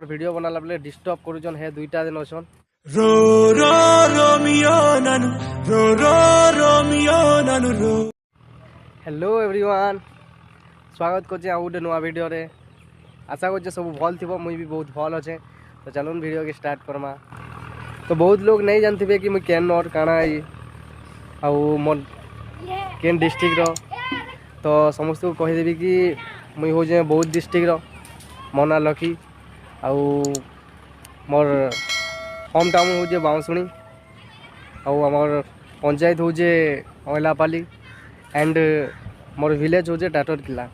Video बनाला बेले disturb करूछन हे दुईटा दिन अछन रो रो रोमियो नानु रो रो रोमियो नानु रो। हेलो एवरीवन, स्वागत करछे आ गुटे नुआ वीडियो रे। आशा करछे सब भल थिबो, मुई भी बहुत भल अच्छे। तो चलून वीडियो के स्टार्ट करमा। तो बहुत लोग नहीं जानथिबे कि मुई केन और काना आई आउ मोर केन डिस्ट्रिक्ट रो। तो समस्त को कहि देबी कि मुई हो जे बौद्ध डिस्ट्रिक्ट रो मना लखी आउ मोर होम टाउन हो बाउंसुणी आउ आमर पंचायत हो अइलापाली एंड मोर विलेज हो टाटर किला।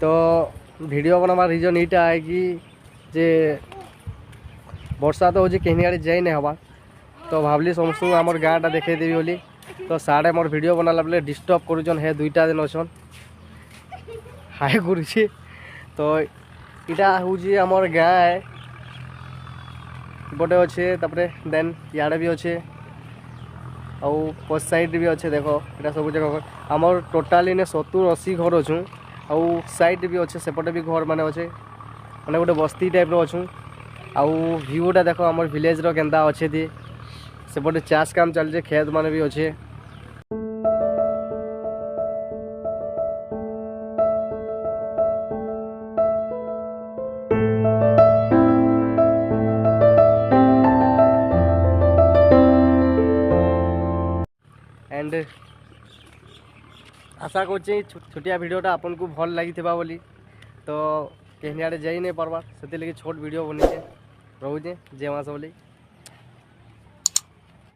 तो वीडियो बनवा रीजन यहाँ है कि जे वर्षा तो हो कहीं आड़े जाई नहीं हवा। तो भावली समस्त आमर गाँटा देखे देवी बोली। तो साढ़े मोर वीडियो बनाला बेले डिस्टर्ब करूछन हे दुईटा दिन अछन हाय करुछी। तो इटा हूँ आमर गाँ है गोटे अच्छे देन इे भी अच्छे आउ पछ साइड भी अच्छे। देख यहाँ सब जगह आमर टोटाली ने 70-80 घर अच्छू आउ साइड भी अच्छे सेपटे भी घर माने अच्छे मैंने गोटे बस्ती टाइप अच्छू। आउ भ्यूटा देख आमर विलेज रो केंता अच्छे थी सेपटे चाष काम चलचे खेत माने भी अच्छे। एंड आशा कर छोटिया वीडियोटा आपन को भल लगी बोली। तो कहीं आड़े जाई नहीं पार्बार से छोट वीडियो बनी रोचे जय माँ बोली।